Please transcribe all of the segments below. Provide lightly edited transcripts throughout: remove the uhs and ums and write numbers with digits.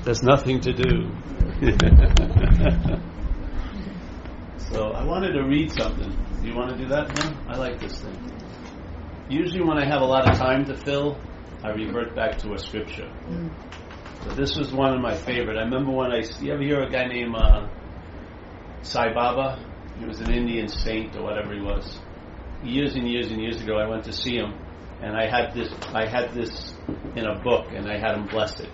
There's nothing to do. So I wanted to read something. Do you want to do that now? I like this thing. Usually when I have a lot of time to fill, I revert back to a scripture. So this was one of my favorite. I remember you ever hear a guy named Sai Baba? He was an Indian saint or whatever he was. Years and years and years ago, I went to see him, and I had this in a book, and I had him bless it.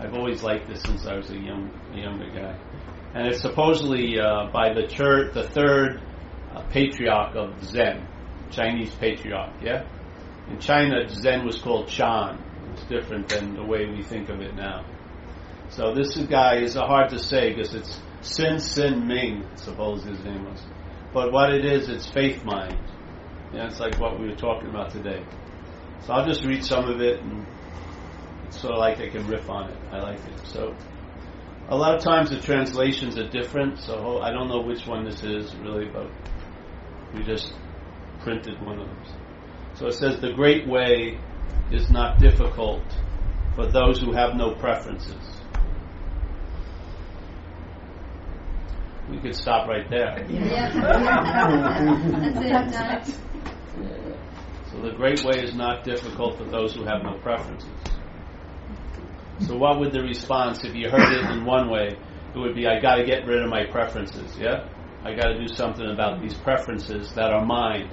I've always liked this since I was a younger guy. And it's supposedly by the third patriarch of Zen, Chinese patriarch. Yeah, in China, Zen was called Chan. It's different than the way we think of it now. So this guy is hard to say because it's Sin Ming, I suppose his name was. But what it is, it's faith mind. It's like what we were talking about today. So I'll just read some of it, and it's sort of like I can riff on it. I like it. So a lot of times the translations are different, so I don't know which one this is really, but we just printed one of them. So it says, the great way is not difficult for those who have no preferences. We could stop right there. Yeah. That's it. So the great way is not difficult for those who have no preferences. So what would the response, if you heard it in one way, it would be, I got to get rid of my preferences, yeah? I got to do something about these preferences that are mine.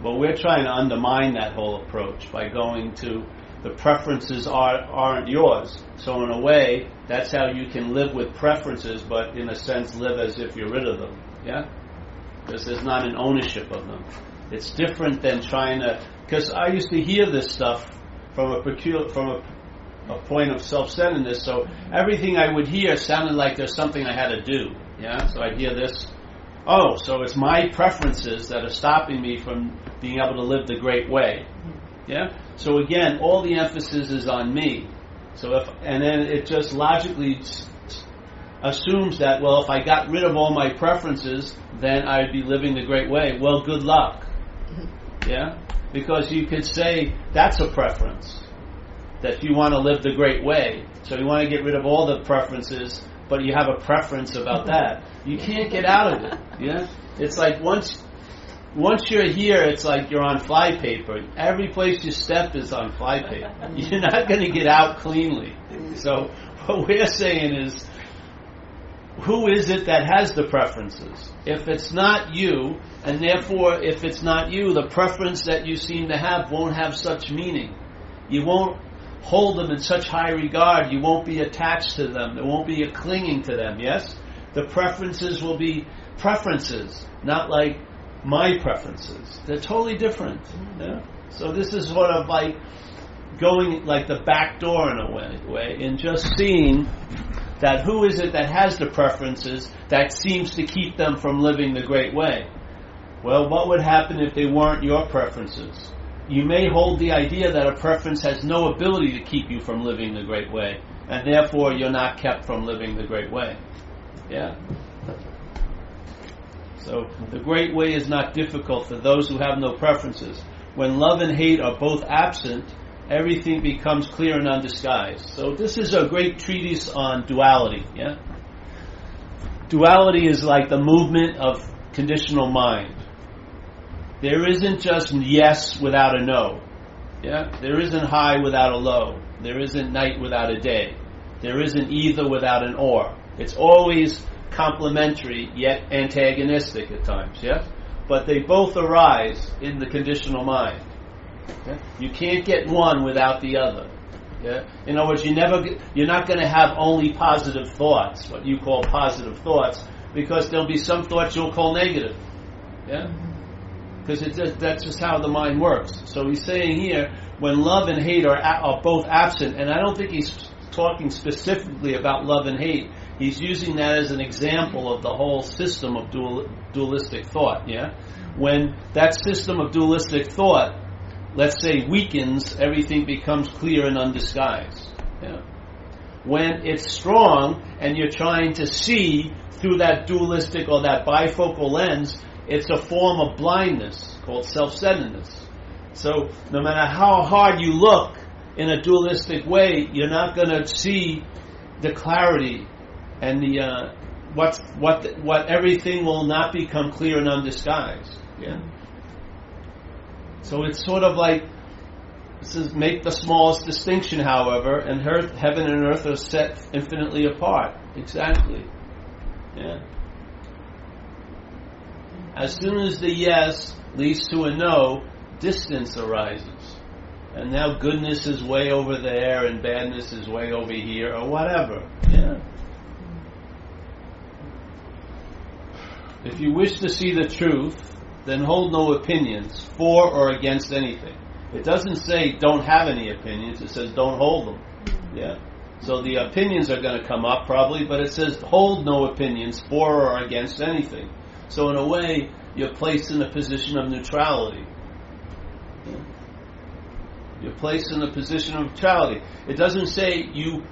But we're trying to undermine that whole approach by going to the preferences aren't yours. So in a way, that's how you can live with preferences, but in a sense live as if you're rid of them, yeah? Because there's not an ownership of them. It's different than trying to, because I used to hear this stuff from a point of self-centeredness, so everything I would hear sounded like there's something I had to do, yeah? So I'd hear this, so it's my preferences that are stopping me from being able to live the great way, yeah? So again, all the emphasis is on me. And then it just logically assumes that, well, if I got rid of all my preferences, then I'd be living the great way. Well, good luck. Yeah? Because you could say that's a preference, that you want to live the great way. So you want to get rid of all the preferences, but you have a preference about that. You can't get out of it. Yeah? It's like once you're here, it's like you're on flypaper. Every place you step is on flypaper. You're not going to get out cleanly. So what we're saying is, who is it that has the preferences? If it's not you, and therefore if it's not you, the preference that you seem to have won't have such meaning. You won't hold them in such high regard. You won't be attached to them. There won't be a clinging to them, yes? The preferences will be preferences, not like my preferences. They're totally different. Yeah? So this is sort of like going like the back door in a way, and just seeing that who is it that has the preferences that seems to keep them from living the great way. Well, what would happen if they weren't your preferences? You may hold the idea that a preference has no ability to keep you from living the great way, and therefore you're not kept from living the great way. Yeah? So the great way is not difficult for those who have no preferences. When love and hate are both absent, everything becomes clear and undisguised. So this is a great treatise on duality. Yeah? Duality is like the movement of conditional mind. There isn't just yes without a no. Yeah? There isn't high without a low. There isn't night without a day. There isn't either without an or. It's always complementary yet antagonistic at times, yes? But they both arise in the conditional mind. Okay? You can't get one without the other. Yeah? In other words, you're not going to have only positive thoughts, what you call positive thoughts, because there'll be some thoughts you'll call negative. Yeah? Because that's just how the mind works. So he's saying here, when love and hate are both absent, and I don't think he's talking specifically about love and hate. He's using that as an example of the whole system of dualistic thought. Yeah, when that system of dualistic thought, let's say, weakens, everything becomes clear and undisguised. Yeah. When it's strong and you're trying to see through that dualistic or that bifocal lens, it's a form of blindness called self-centeredness. So no matter how hard you look, in a dualistic way, you're not going to see the clarity and the what everything will not become clear and undisguised. Yeah. So it's sort of like, this is make the smallest distinction, however, and heaven and earth are set infinitely apart. Exactly. Yeah. As soon as the yes leads to a no, distance arises. And now goodness is way over there and badness is way over here, or whatever. Yeah. If you wish to see the truth, then hold no opinions for or against anything. It doesn't say don't have any opinions, it says don't hold them. Yeah. So the opinions are going to come up probably, but it says hold no opinions for or against anything. So in a way, you're placed in a position of neutrality. Yeah. You're placed in a position of neutrality. It doesn't say you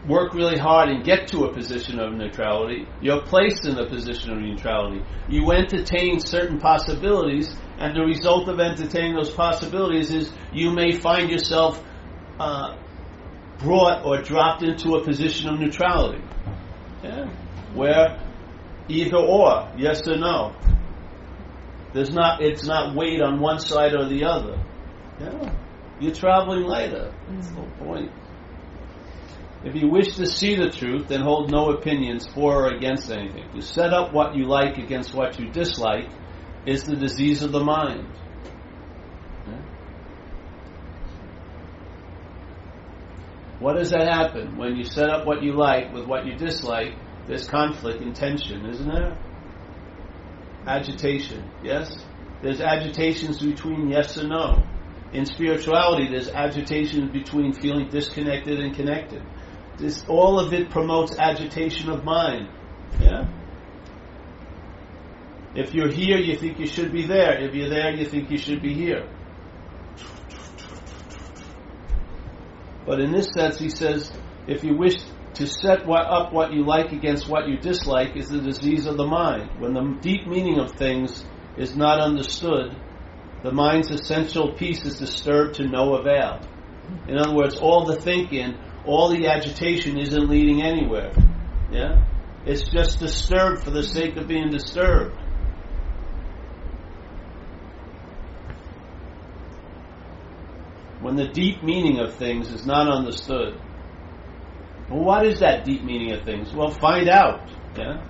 work really hard and get to a position of neutrality. You're placed in a position of neutrality. You entertain certain possibilities, and the result of entertaining those possibilities is you may find yourself brought or dropped into a position of neutrality. Yeah. Where either or, yes or no. It's not weighed on one side or the other. Yeah. You're traveling lighter. That's the whole point. If you wish to see the truth, then hold no opinions for or against anything. To set up what you like against what you dislike is the disease of the mind. Yeah. What does that happen? When you set up what you like with what you dislike, there's conflict and tension, isn't there? Agitation, yes? There's agitations between yes and no. In spirituality, there's agitations between feeling disconnected and connected. All of it promotes agitation of mind. Yeah? If you're here, you think you should be there. If you're there, you think you should be here. But in this sense, he says, if you wish to set up what you like against what you dislike is the disease of the mind. When the deep meaning of things is not understood, the mind's essential peace is disturbed to no avail. In other words, all the thinking, all the agitation isn't leading anywhere. Yeah? It's just disturbed for the sake of being disturbed. When the deep meaning of things is not understood. Well, what is that deep meaning of things? Well, find out. Yeah?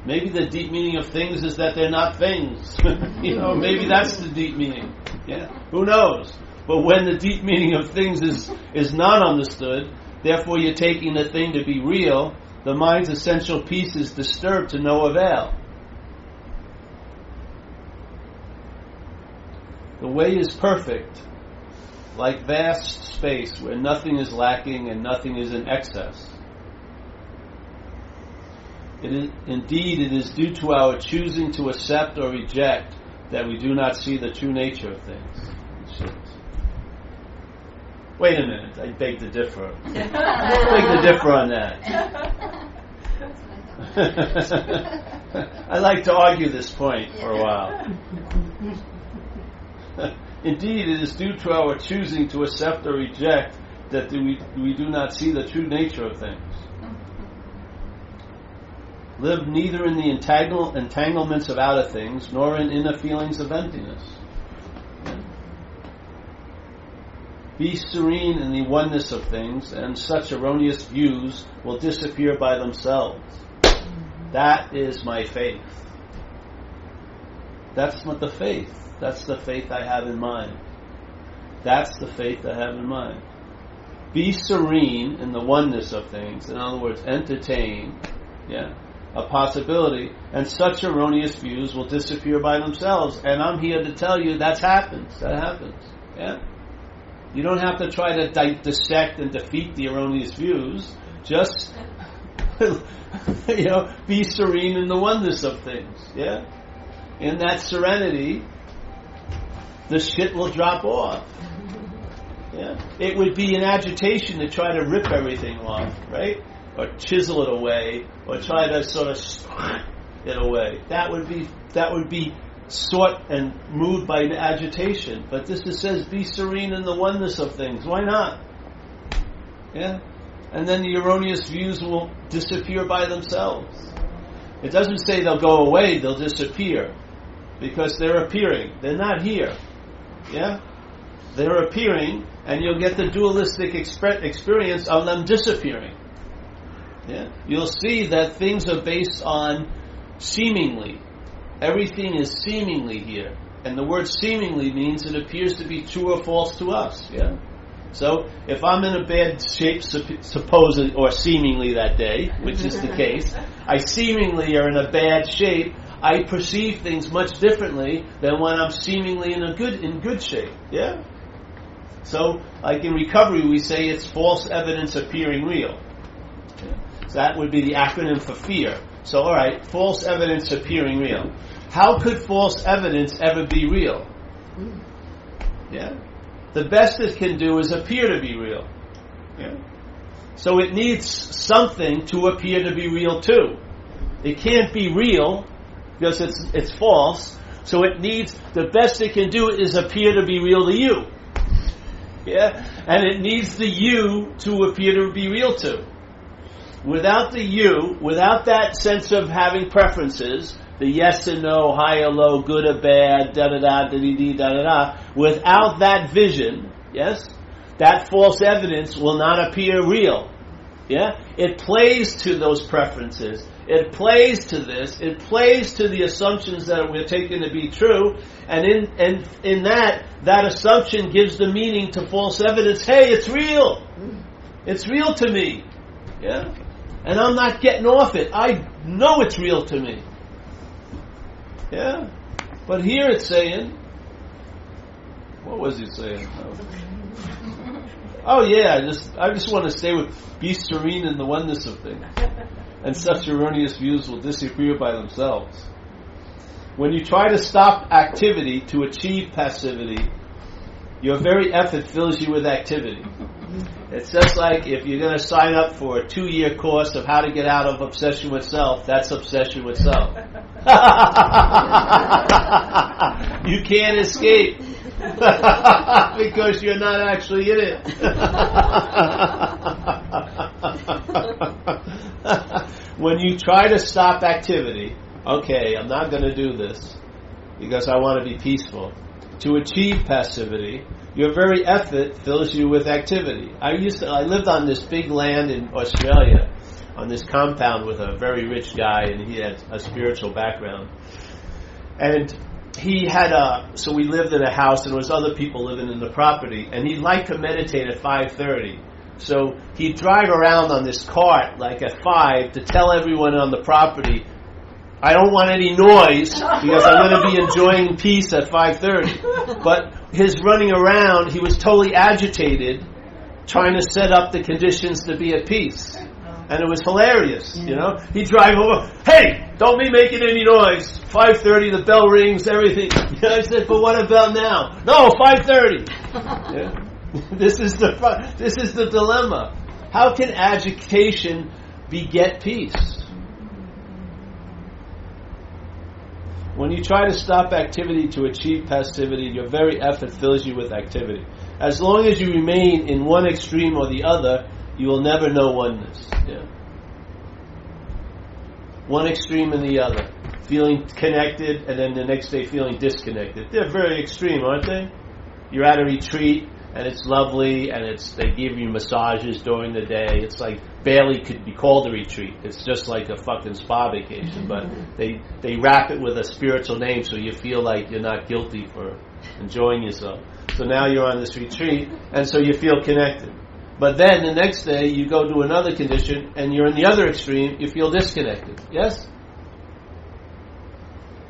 Maybe the deep meaning of things is that they're not things. Maybe that's the deep meaning. Yeah? Who knows? But when the deep meaning of things is not understood, therefore you're taking the thing to be real, the mind's essential peace is disturbed to no avail. The way is perfect, like vast space where nothing is lacking and nothing is in excess. Indeed, it is due to our choosing to accept or reject that we do not see the true nature of things. Wait a minute, I beg to differ. I beg to differ on that. I like to argue this point for a while. Indeed, it is due to our choosing to accept or reject that we do not see the true nature of things. Live neither in the entanglements of outer things, nor in inner feelings of emptiness. Be serene in the oneness of things, and such erroneous views will disappear by themselves. That is my faith. That's not the faith. That's the faith I have in mind. That's the faith I have in mind. Be serene in the oneness of things. In other words, entertain, a possibility, and such erroneous views will disappear by themselves. And I'm here to tell you that happens. That happens. Yeah. You don't have to try to dissect and defeat the erroneous views. Just, be serene in the oneness of things. Yeah. In that serenity, the shit will drop off. Yeah. It would be an agitation to try to rip everything off, right? Or chisel it away, or try to sort of it away. That would be sought and moved by agitation. But this says, be serene in the oneness of things. Why not? Yeah? And then the erroneous views will disappear by themselves. It doesn't say they'll go away, they'll disappear. Because they're appearing. They're not here. Yeah? They're appearing, and you'll get the dualistic experience of them disappearing. Yeah? You'll see that things are based on seemingly. Everything is seemingly here. And the word seemingly means it appears to be true or false to us. Yeah? So, if I'm in a bad shape, supposedly, or seemingly that day, which is the case, I seemingly are in a bad shape, I perceive things much differently than when I'm seemingly in good shape. Yeah? So, like in recovery, we say it's false evidence appearing real. Yeah? So that would be the acronym for fear. So, alright, false evidence appearing real. How could false evidence ever be real? Yeah? The best it can do is appear to be real. Yeah? So it needs something to appear to be real too. It can't be real because it's false. So it needs, the best it can do is appear to be real to you. Yeah? And it needs the you to appear to be real to. Without the you, without that sense of having preferences, the yes and no, high or low, good or bad, da-da-da, da-dee-dee, da-da-da, without that vision, yes, that false evidence will not appear real. Yeah? It plays to those preferences. It plays to this. It plays to the assumptions that we're taking to be true. And in that assumption gives the meaning to false evidence. Hey, it's real. It's real to me. Yeah? And I'm not getting off it. I know it's real to me. Yeah? But here it's saying, what was it saying? Oh yeah, I just want to stay with, be serene in the oneness of things. And such erroneous views will disappear by themselves. When you try to stop activity to achieve passivity, your very effort fills you with activity. It's just like if you're going to sign up for a 2-year course of how to get out of obsession with self, that's obsession with self. You can't escape because you're not actually in it. When you try to stop activity, okay, I'm not going to do this because I want to be peaceful. To achieve passivity, your very effort fills you with activity. I lived on this big land in Australia, on this compound with a very rich guy, and he had a spiritual background. And he had so we lived in a house, and there was other people living in the property, and he liked to meditate at 5:30. So he'd drive around on this cart, like at 5, to tell everyone on the property, I don't want any noise because I'm going to be enjoying peace at 5:30. But his running around, he was totally agitated, trying to set up the conditions to be at peace. And it was hilarious, you know. He'd drive over, hey, don't be making any noise. 5:30, the bell rings, everything. I said, but what about now? No, 5:30. Yeah. This is the dilemma. How can agitation beget peace? When you try to stop activity to achieve passivity, your very effort fills you with activity. As long as you remain in one extreme or the other, you will never know oneness. Yeah. One extreme and the other. Feeling connected and then the next day feeling disconnected. They're very extreme, aren't they? You're at a retreat and it's lovely and they give you massages during the day. It's like barely could be called a retreat. It's just like a fucking spa vacation. But they wrap it with a spiritual name so you feel like you're not guilty for enjoying yourself. So now you're on this retreat and so you feel connected. But then the next day you go to another condition and you're in the other extreme, you feel disconnected. Yes?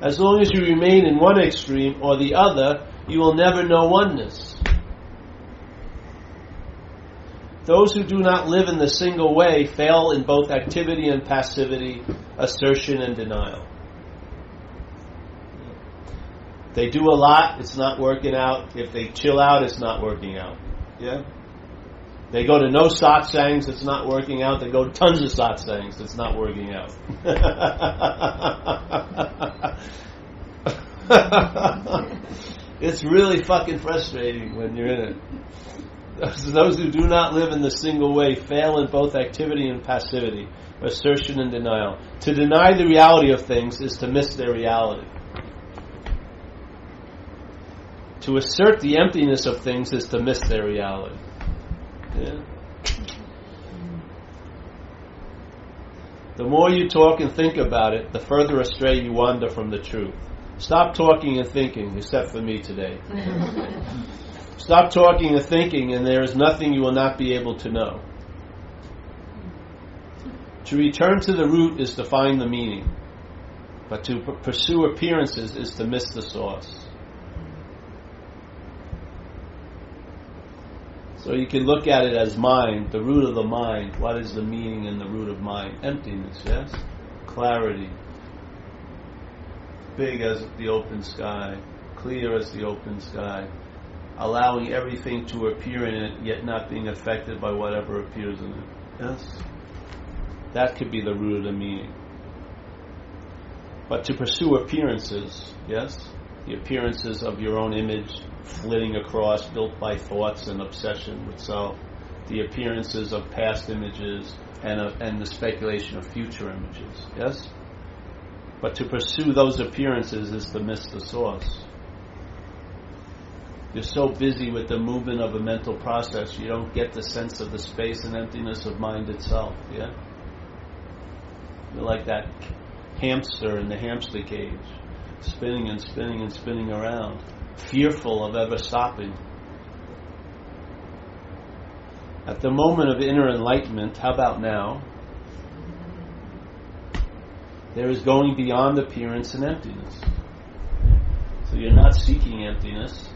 As long as you remain in one extreme or the other, you will never know oneness. Those who do not live in the single way fail in both activity and passivity, assertion and denial. If they do a lot, it's not working out. If they chill out, it's not working out. Yeah? They go to no satsangs, it's not working out. They go to tons of satsangs, it's not working out. It's really fucking frustrating when you're in it. Those who do not live in the single way fail in both activity and passivity, assertion and denial. To deny the reality of things is to miss their reality. To assert the emptiness of things is to miss their reality. Yeah. The more you talk and think about it, the further astray you wander from the truth. Stop talking and thinking, except for me today. Stop talking and thinking, and there is nothing you will not be able to know. To return to the root is to find the meaning, but to pursue appearances is to miss the source. So you can look at it as mind, the root of the mind. What is the meaning in the root of mind? Emptiness, yes? Clarity. Big as the open sky, clear as the open sky. Allowing everything to appear in it, yet not being affected by whatever appears in it. Yes? That could be the root of the meaning. But to pursue appearances, yes? The appearances of your own image flitting across, built by thoughts and obsession with self. The appearances of past images and the speculation of future images, yes? But to pursue those appearances is to miss the source. You're so busy with the movement of a mental process, you don't get the sense of the space and emptiness of mind itself, yeah? You're like that hamster in the hamster cage, spinning and spinning and spinning around, fearful of ever stopping. At the moment of inner enlightenment, how about now? There is going beyond appearance and emptiness. So you're not seeking emptiness,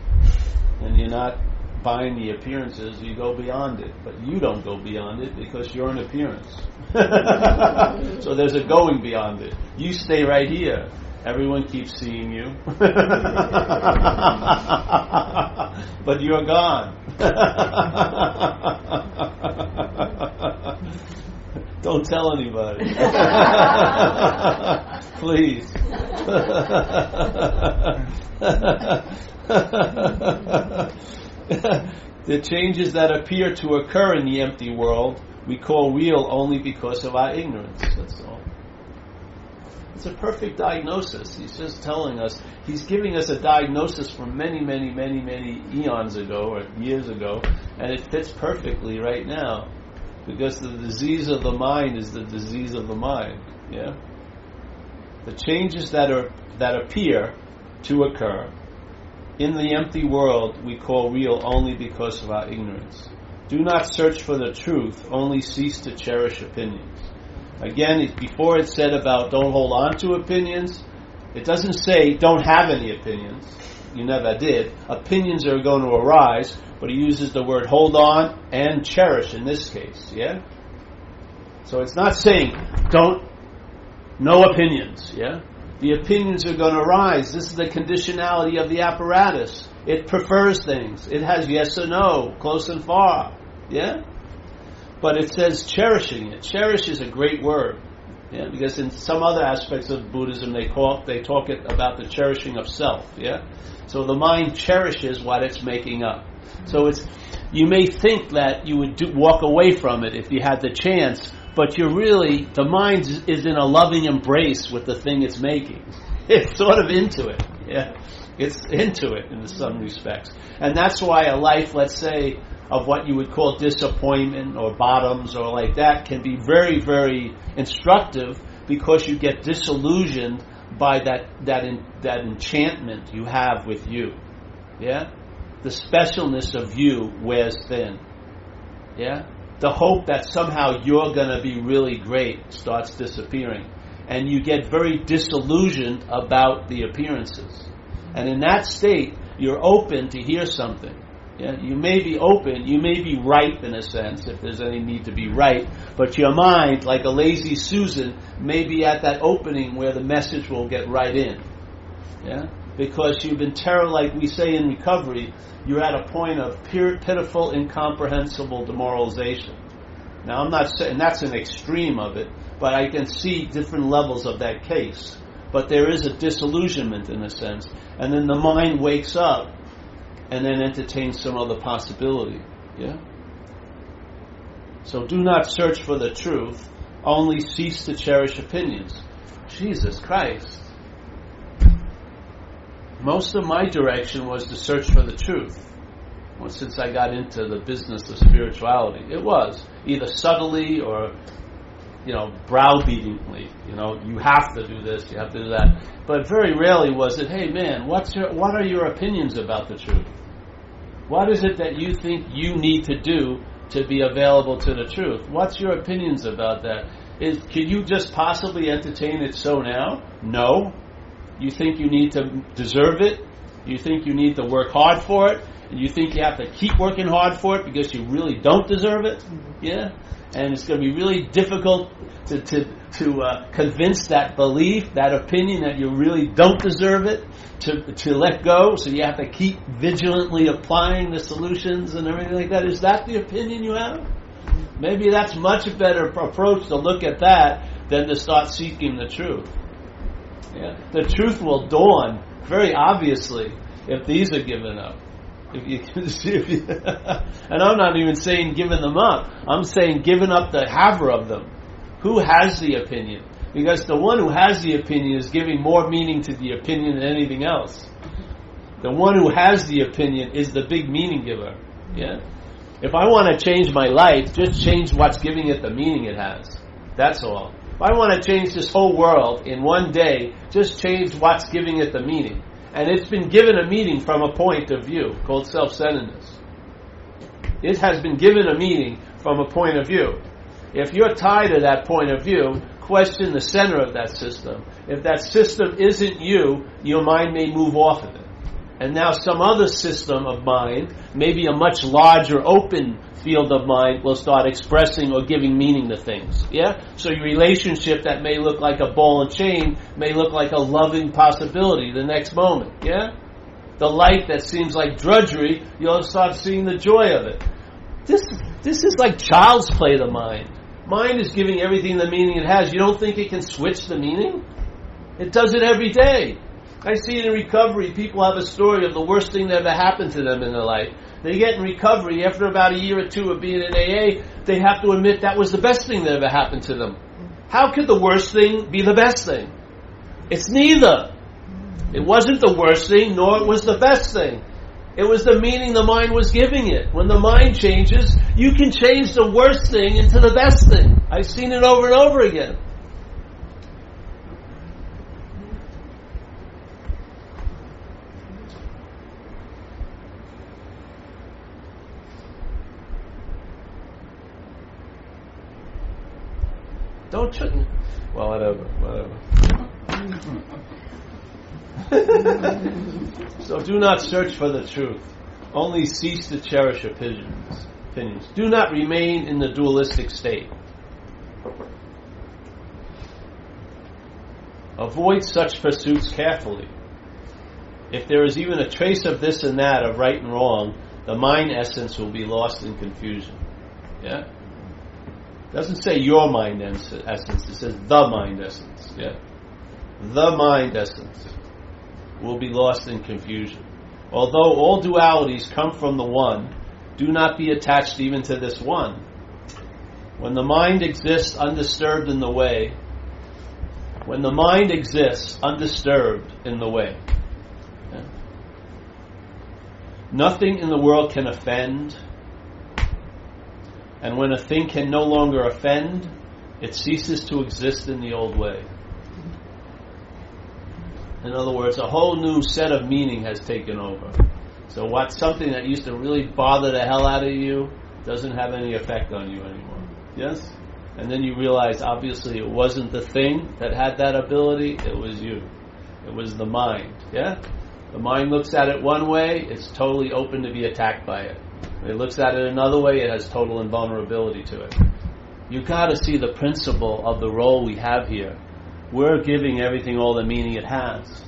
and you're not buying the appearances, you go beyond it. But you don't go beyond it because you're an appearance. So there's a going beyond it. You stay right here. Everyone keeps seeing you. But you're gone. Don't tell anybody. Please. The changes that appear to occur in the empty world we call real only because of our ignorance. That's all. It's a perfect diagnosis. He's just telling us, he's giving us a diagnosis from many, many, many, many eons ago or years ago, and it fits perfectly right now. Because the disease of the mind is the disease of the mind. Yeah? The changes that appear to occur in the empty world we call real only because of our ignorance. Do not search for the truth, only cease to cherish opinions. Again, before it said about don't hold on to opinions, it doesn't say don't have any opinions. You never did. Opinions are going to arise, but he uses the word hold on and cherish in this case, yeah? So it's not saying no opinions, yeah? The opinions are going to arise. This is the conditionality of the apparatus. It prefers things. It has yes or no, close and far, yeah? But it says cherishing it. Cherish is a great word, yeah? Because in some other aspects of Buddhism they talk about the cherishing of self, yeah? So the mind cherishes what it's making up. So you may think that you would walk away from it if you had the chance, but the mind is in a loving embrace with the thing it's making. It's sort of into it, yeah. It's into it in some respects. And that's why a life, let's say, of what you would call disappointment or bottoms or like that can be very, very instructive because you get disillusioned by that enchantment you have with you. Yeah? The specialness of you wears thin. Yeah? The hope that somehow you're going to be really great starts disappearing. And you get very disillusioned about the appearances. And in that state, you're open to hear something. Yeah? You may be open, you may be ripe in a sense, if there's any need to be ripe, but your mind, like a lazy Susan, may be at that opening where the message will get right in. Yeah? Because you've been like we say in recovery, you're at a point of pitiful, incomprehensible demoralization. Now I'm not saying that's an extreme of it, but I can see different levels of that case. but there is a disillusionment in a sense. And then the mind wakes up and then entertains some other possibility. Yeah? So do not search for the truth, only cease to cherish opinions. Jesus Christ. Most of my direction was to search for the truth. Well, since I got into the business of spirituality, it was either subtly or, browbeatingly. You have to do this, you have to do that. But very rarely was it, hey man, what are your opinions about the truth? What is it that you think you need to do to be available to the truth? What's your opinions about that? Can you just possibly entertain it so now? No. You think you need to deserve it? You think you need to work hard for it? And you think you have to keep working hard for it because you really don't deserve it? Yeah? And it's going to be really difficult to convince that belief, that opinion that you really don't deserve it, to let go. So you have to keep vigilantly applying the solutions and everything like that. Is that the opinion you have? Maybe that's much better approach to look at that than to start seeking the truth. Yeah? The truth will dawn very obviously if these are given up. If you can see, and I'm not even saying giving them up. I'm saying giving up the haver of them. Who has the opinion? Because the one who has the opinion is giving more meaning to the opinion than anything else. The one who has the opinion is the big meaning giver. Yeah. If I want to change my life, just change what's giving it the meaning it has. That's all. If I want to change this whole world in one day, just change what's giving it the meaning. And it's been given a meaning from a point of view called self-centeredness. It has been given a meaning from a point of view. If you're tied to that point of view, question the center of that system. If that system isn't you, your mind may move off of it. And now some other system of mind, maybe a much larger open field of mind, will start expressing or giving meaning to things. Yeah? So your relationship that may look like a ball and chain may look like a loving possibility the next moment. Yeah? The light that seems like drudgery, you'll start seeing the joy of it. This is like child's play to mind. Mind is giving everything the meaning it has. You don't think it can switch the meaning? It does it every day. I see it in recovery. People have a story of the worst thing that ever happened to them in their life. They get in recovery. After about a year or two of being in AA, they have to admit that was the best thing that ever happened to them. How could the worst thing be the best thing? It's neither. It wasn't the worst thing, nor it was the best thing. It was the meaning the mind was giving it. When the mind changes, you can change the worst thing into the best thing. I've seen it over and over again. Don't try. Well, whatever. So do not search for the truth. Only cease to cherish opinions. Do not remain in the dualistic state. Avoid such pursuits carefully. If there is even a trace of this and that, of right and wrong, the mind essence will be lost in confusion. Yeah? It doesn't say your mind essence, it says the mind essence. Yeah? The mind essence will be lost in confusion. Although all dualities come from the one, do not be attached even to this one. When the mind exists undisturbed in the way, yeah, nothing in the world can offend, and when a thing can no longer offend, it ceases to exist in the old way. In other words, a whole new set of meaning has taken over. So what's something that used to really bother the hell out of you doesn't have any effect on you anymore. Yes? And then you realize, obviously, it wasn't the thing that had that ability, it was you. It was the mind. Yeah? The mind looks at it one way, it's totally open to be attacked by it. When it looks at it another way, it has total invulnerability to it. You've got to see the principle of the role we have here. We're giving everything all the meaning it has.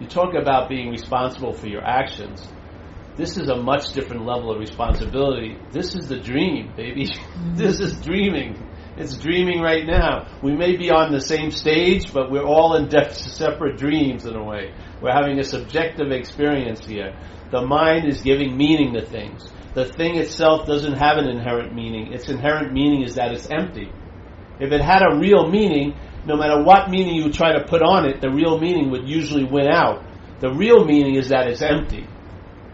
You talk about being responsible for your actions. This is a much different level of responsibility. This is the dream, baby. This is dreaming. It's dreaming right now. We may be on the same stage, but we're all in separate dreams in a way. We're having a subjective experience here. The mind is giving meaning to things. The thing itself doesn't have an inherent meaning. Its inherent meaning is that it's empty. If it had a real meaning, no matter what meaning you try to put on it, the real meaning would usually win out. The real meaning is that it's empty.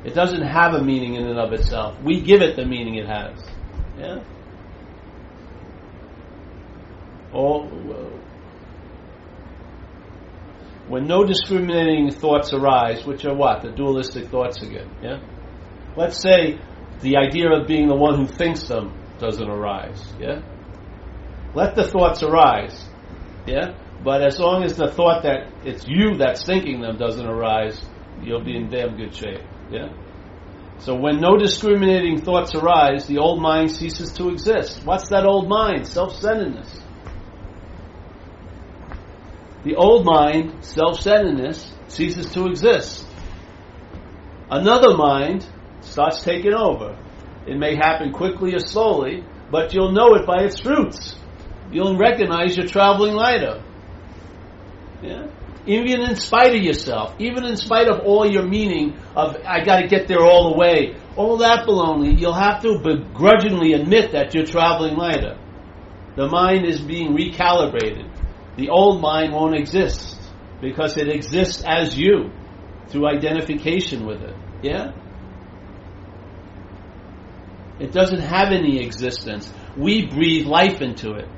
It doesn't have a meaning in and of itself. We give it the meaning it has. Yeah? When no discriminating thoughts arise, which are what? The dualistic thoughts again. Yeah? Let's say the idea of being the one who thinks them doesn't arise. Yeah? Let the thoughts arise. Yeah? But as long as the thought that it's you that's thinking them doesn't arise, you'll be in damn good shape. Yeah? So when no discriminating thoughts arise, the old mind ceases to exist. What's that old mind? Self-centeredness. The old mind, self-centeredness, ceases to exist. Another mind starts taking over. It may happen quickly or slowly, but you'll know it by its fruits. You'll recognize you're traveling lighter. Yeah? Even in spite of yourself, even in spite of all your meaning of, I got to get there all the way, all that baloney, you'll have to begrudgingly admit that you're traveling lighter. The mind is being recalibrated. The old mind won't exist because it exists as you through identification with it. Yeah? It doesn't have any existence. We breathe life into it.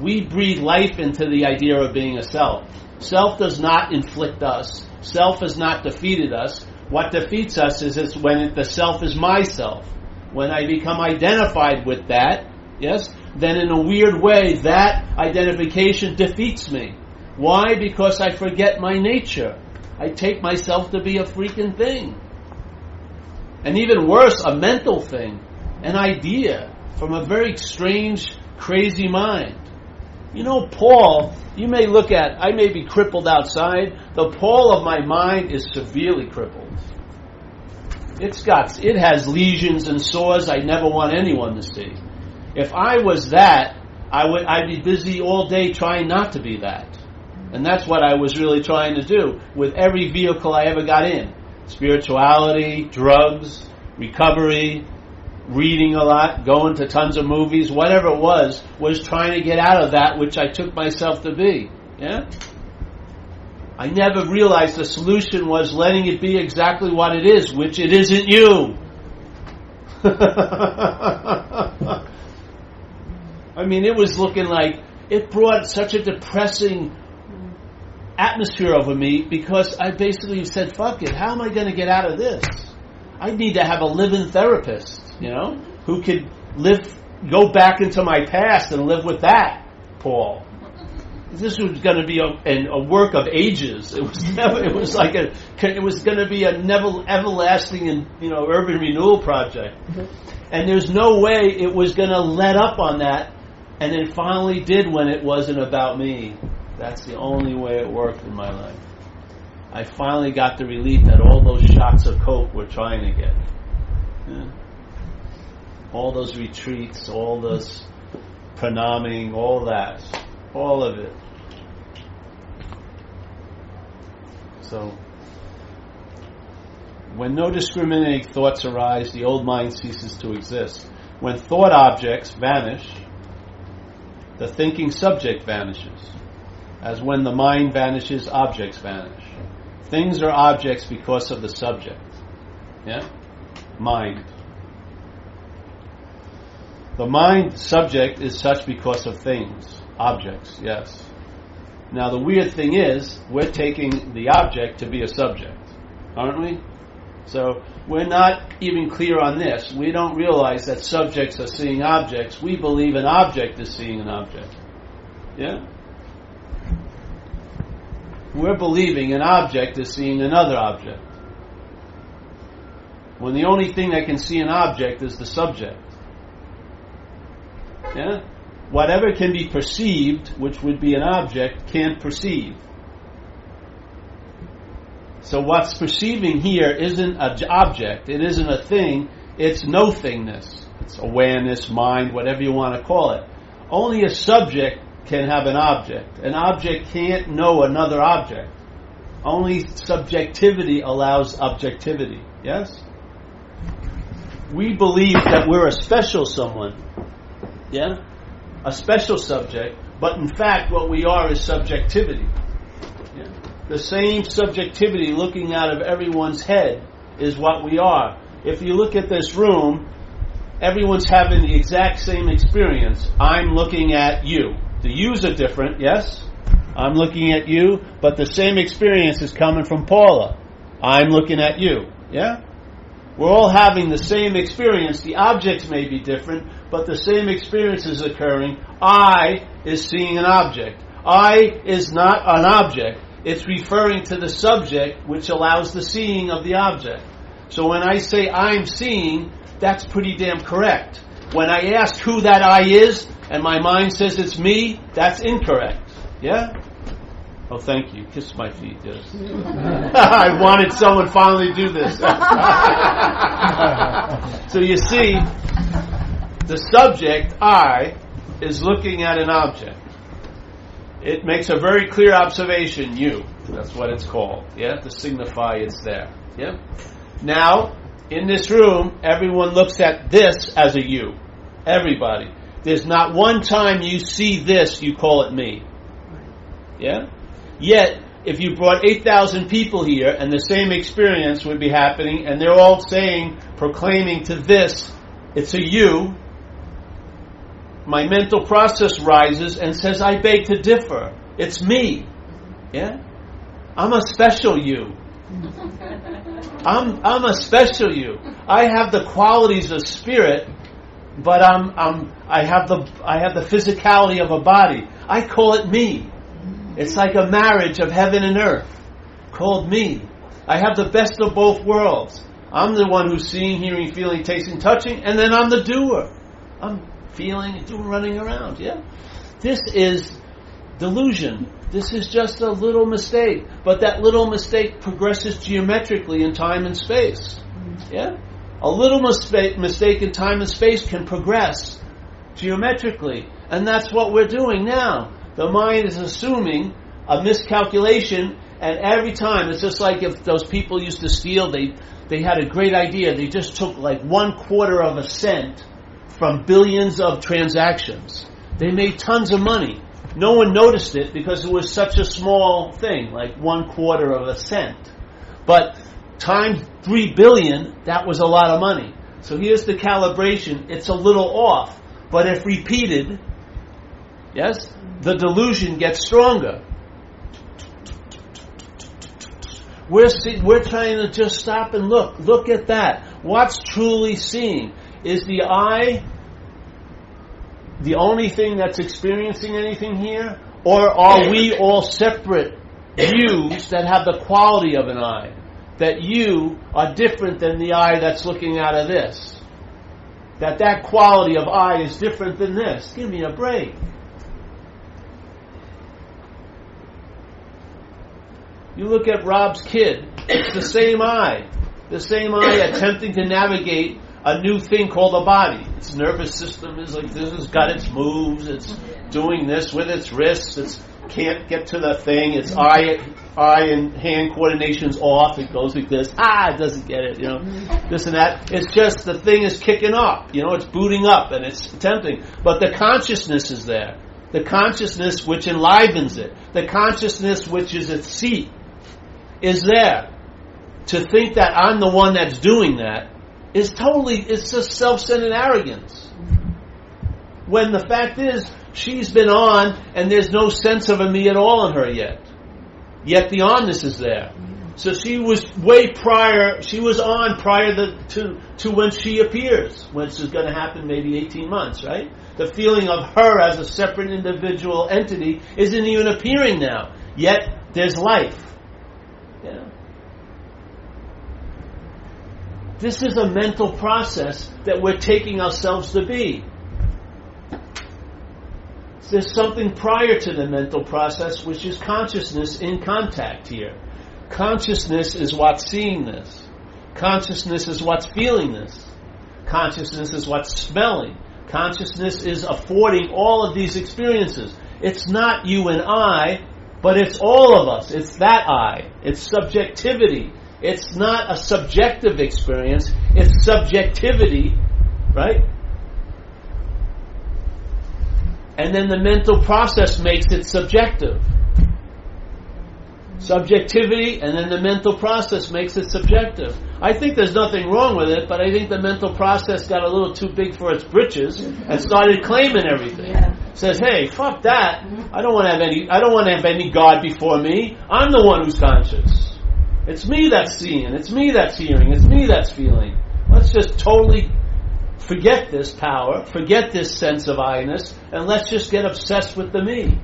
We breathe life into the idea of being a self. Self does not inflict us. Self has not defeated us. What defeats us is when the self is myself. When I become identified with that, yes, then in a weird way, that identification defeats me. Why? Because I forget my nature. I take myself to be a freaking thing. And even worse, a mental thing. An idea from a very strange, crazy mind. You know, Paul, you may look at, I may be crippled outside. The Paul of my mind is severely crippled. It has lesions and sores I never want anyone to see. If I was that, I'd be busy all day trying not to be that. And that's what I was really trying to do with every vehicle I ever got in. Spirituality, drugs, recovery, reading a lot, going to tons of movies, whatever it was trying to get out of that which I took myself to be. Yeah? I never realized the solution was letting it be exactly what it is, which it isn't you. I mean, it was looking like it brought such a depressing atmosphere over me because I basically said, fuck it, how am I going to get out of this? I need to have a living therapist, who could go back into my past and live with that, Paul. This was going to be a work of ages. It was going to be a everlasting and urban renewal project. And there's no way it was going to let up on that, and it finally did when it wasn't about me. That's the only way it worked in my life. I finally got the relief that all those shots of coke were trying to get. Yeah. All those retreats, all this pranaming, all that. All of it. So, when no discriminating thoughts arise, the old mind ceases to exist. When thought objects vanish, the thinking subject vanishes. As when the mind vanishes, objects vanish. Things are objects because of the subject. Yeah? Mind. The mind subject is such because of things. Objects, yes. Now the weird thing is, we're taking the object to be a subject. Aren't we? So, we're not even clear on this. We don't realize that subjects are seeing objects. We believe an object is seeing an object. Yeah? We're believing an object is seeing another object. When the only thing that can see an object is the subject. Yeah? Whatever can be perceived, which would be an object, can't perceive. So what's perceiving here isn't an object, it isn't a thing, it's no-thingness. It's awareness, mind, whatever you want to call it. Only a subject can have an object. An object can't know another object. Only subjectivity allows objectivity. Yes? We believe that we're a special someone. Yeah? A special subject, but in fact what we are is subjectivity. Yeah? The same subjectivity looking out of everyone's head is what we are. If you look at this room, everyone's having the exact same experience. I'm looking at you. The yous are different, yes? I'm looking at you, but the same experience is coming from Paula. I'm looking at you, yeah? We're all having the same experience. The objects may be different, but the same experience is occurring. I is seeing an object. I is not an object. It's referring to the subject, which allows the seeing of the object. So when I say I'm seeing, that's pretty damn correct. When I ask who that I is, and my mind says it's me, that's incorrect. Yeah? Oh, thank you. Kiss my feet, yes. I wanted someone finally to do this. So you see, the subject, I, is looking at an object. It makes a very clear observation, you. That's what it's called. Yeah? To signify it's there. Yeah? Now, in this room, everyone looks at this as a you. Everybody. There's not one time you see this, you call it me. Yeah? Yet, if you brought 8,000 people here and the same experience would be happening and they're all saying, proclaiming to this, it's a you, my mental process rises and says, I beg to differ. It's me. Yeah? I'm a special you. I'm a special you. I have the qualities of spirit, but I have the physicality of a body. I call it me. It's like a marriage of heaven and earth, called me. I have the best of both worlds. I'm the one who's seeing, hearing, feeling, tasting, touching, and then I'm the doer. I'm feeling, doing, running around. Yeah, this is delusion. This is just a little mistake, but that little mistake progresses geometrically in time and space. Yeah, a little mistake in time and space can progress geometrically, and that's what we're doing now. The mind is assuming a miscalculation, and every time, it's just like if those people used to steal, they had a great idea. They just took like 1/4 of a cent from billions of transactions. They made tons of money. No one noticed it because it was such a small thing, like 1/4 of a cent. But times 3 billion, that was a lot of money. So here's the calibration. It's a little off, but if repeated, yes, the delusion gets stronger. We're trying to just stop and look. Look at that. What's truly seeing? Is the I the only thing that's experiencing anything here? Or are we all separate yous that have the quality of an I? That you are different than the I that's looking out of this? That quality of I is different than this? Give me a break. You look at Rob's kid, it's the same I. The same I attempting to navigate a new thing called a body. Its nervous system is like this, it's got its moves, it's doing this with its wrists, it can't get to the thing, its eye and hand coordination's off, it goes like this, it doesn't get it, this and that. It's just the thing is kicking up, it's booting up and it's attempting. But the consciousness is there. The consciousness which enlivens it. The consciousness which is its seat is there. To think that I'm the one that's doing that is it's just self-centered arrogance. When the fact is, she's been on and there's no sense of a me at all in her yet. Yet the onness is there. So she was on prior to when she appears, which is going to happen maybe 18 months, right? The feeling of her as a separate individual entity isn't even appearing now. Yet there's life. This is a mental process that we're taking ourselves to be. There's something prior to the mental process, which is consciousness in contact here. Consciousness is what's seeing this. Consciousness is what's feeling this. Consciousness is what's smelling. Consciousness is affording all of these experiences. It's not you and I, but it's all of us. It's that I. It's subjectivity. It's not a subjective experience. It's subjectivity, right? And then the mental process makes it subjective. Subjectivity, and then the mental process makes it subjective. I think there's nothing wrong with it, but I think the mental process got a little too big for its britches and started claiming everything. Says, "Hey, fuck that! I don't want to have any God before me. I'm the one who's conscious. It's me that's seeing. It's me that's hearing. It's me that's feeling. Let's just totally forget this power, forget this sense of I-ness, and let's just get obsessed with the me."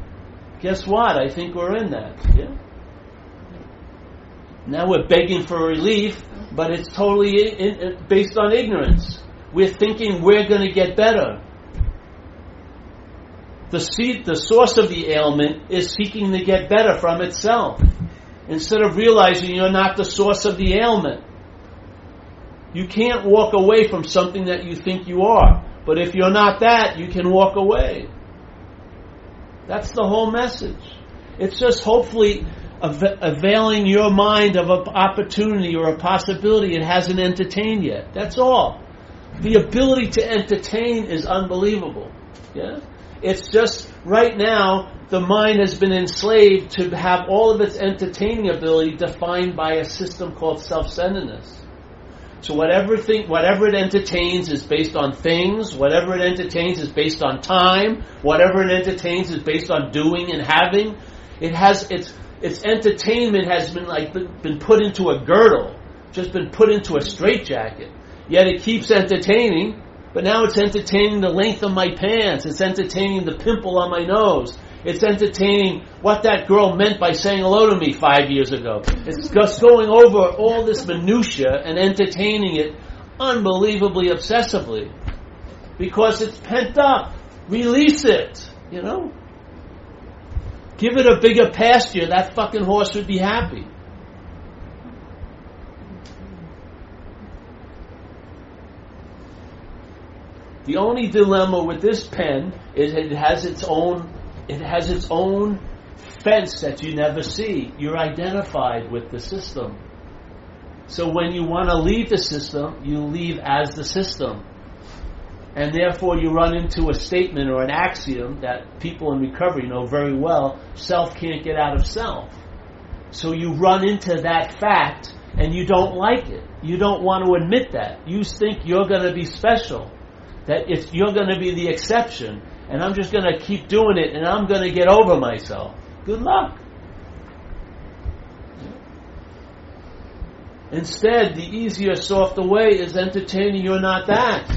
Guess what? I think we're in that. Yeah. Now we're begging for relief, but it's totally based on ignorance. We're thinking we're going to get better. The source of the ailment is seeking to get better from itself, instead of realizing you're not the source of the ailment. You can't walk away from something that you think you are, but if you're not that, you can walk away. That's the whole message. It's just hopefully availing your mind of an opportunity or a possibility it hasn't entertained yet. That's all. The ability to entertain is unbelievable. Yeah? It's just, right now, the mind has been enslaved to have all of its entertaining ability defined by a system called self-centeredness. So whatever it entertains is based on things, whatever it entertains is based on time, whatever it entertains is based on doing and having. It has its entertainment has been put into a girdle, just been put into a straitjacket. Yet it keeps entertaining, but now it's entertaining the length of my pants, it's entertaining the pimple on my nose, it's entertaining what that girl meant by saying hello to me 5 years ago. It's just going over all this minutia and entertaining it unbelievably obsessively. Because it's pent up. Release it, you know? Give it a bigger pasture, that fucking horse would be happy. The only dilemma with this pen is it has its own fence that you never see. You're identified with the system. So when you want to leave the system, you leave as the system. And therefore you run into a statement or an axiom that people in recovery know very well: self can't get out of self. So you run into that fact and you don't like it. You don't want to admit that. You think you're going to be special, that you're going to be the exception, and I'm just going to keep doing it and I'm going to get over myself. Good luck. Instead, the easier, softer way is entertaining you're not that.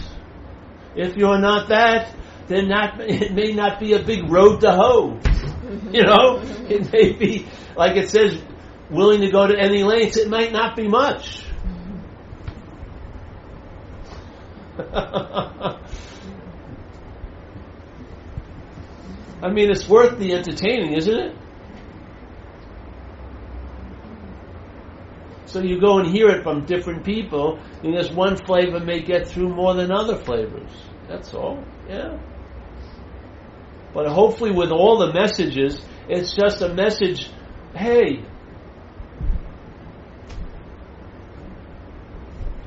If you're not that, then it may not be a big road to hoe. You know? It may be, like it says, willing to go to any lengths. It might not be much. I mean, it's worth the entertaining, isn't it? So you go and hear it from different people, and this one flavor may get through more than other flavors. That's all, yeah. But hopefully with all the messages, it's just a message, hey,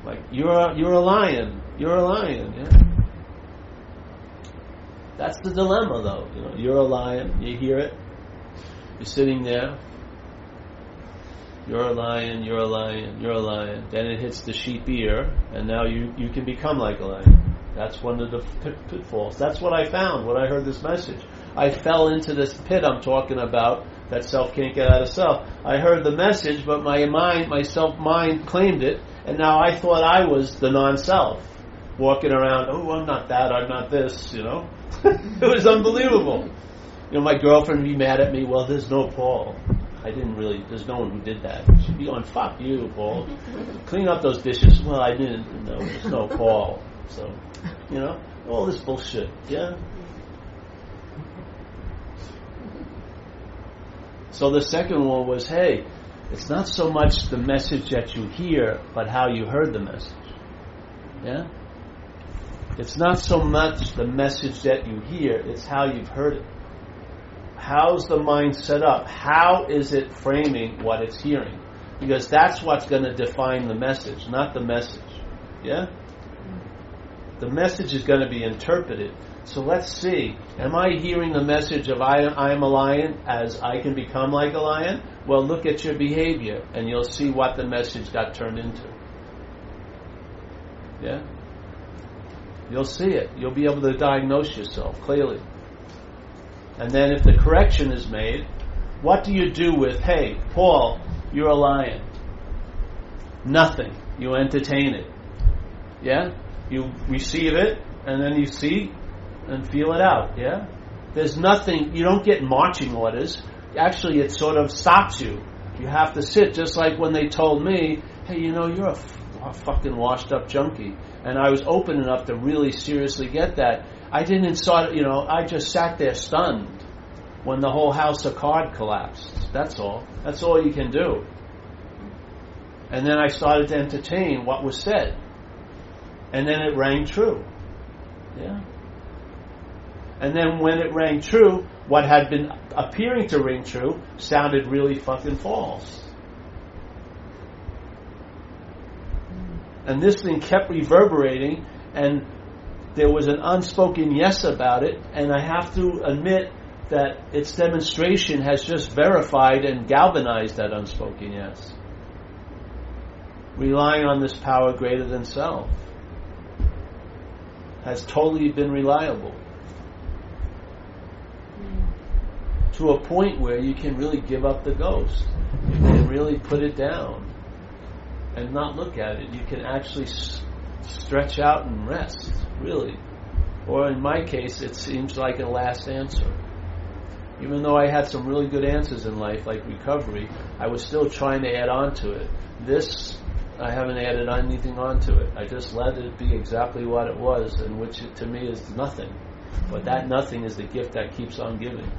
like you're a lion, yeah. That's the dilemma, though. You know, you're a lion, you hear it, you're sitting there. You're a lion, you're a lion, you're a lion. Then it hits the sheep ear, and now you can become like a lion. That's one of the pitfalls. That's what I found when I heard this message. I fell into this pit I'm talking about, that self can't get out of self. I heard the message, but my self-mind claimed it, and now I thought I was the non-self, walking around, oh, I'm not that, I'm not this, you know. It was unbelievable. You know, my girlfriend would be mad at me, well, there's no Paul. There's no one who did that. She'd be going, fuck you, Paul. Clean up those dishes. Well, I didn't know. There's no Paul. So, you know, all this bullshit. Yeah? So the second one was, hey, it's not so much the message that you hear, but how you heard the message. Yeah? It's not so much the message that you hear, it's how you've heard it. How's the mind set up? How is it framing what it's hearing? Because that's what's going to define the message, not the message. Yeah? The message is going to be interpreted. So let's see. Am I hearing the message of I am a lion as I can become like a lion? Well, look at your behavior and you'll see what the message got turned into. Yeah? You'll see it. You'll be able to diagnose yourself clearly. And then if the correction is made, what do you do with, hey, Paul, you're a lion? Nothing. You entertain it. Yeah? You receive it, and then you see and feel it out. Yeah? There's nothing, you don't get marching orders. Actually, it sort of stops you. You have to sit, just like when they told me, hey, you're a fucking washed up junkie. And I was open enough to really seriously get that. I didn't start, I just sat there stunned when the whole house of cards collapsed. That's all. That's all you can do. And then I started to entertain what was said. And then it rang true. Yeah. And then when it rang true, what had been appearing to ring true sounded really fucking false. And this thing kept reverberating, and there was an unspoken yes about it, and I have to admit that its demonstration has just verified and galvanized that unspoken yes. Relying on this power greater than self has totally been reliable. To a point where you can really give up the ghost. You can really put it down and not look at it. You can actually stretch out and rest, really. Or in my case, it seems like a last answer. Even though I had some really good answers in life, like recovery, I was still trying to add on to it. This, I haven't added anything onto it. I just let it be exactly what it was, and which to me is nothing. But that nothing is the gift that keeps on giving.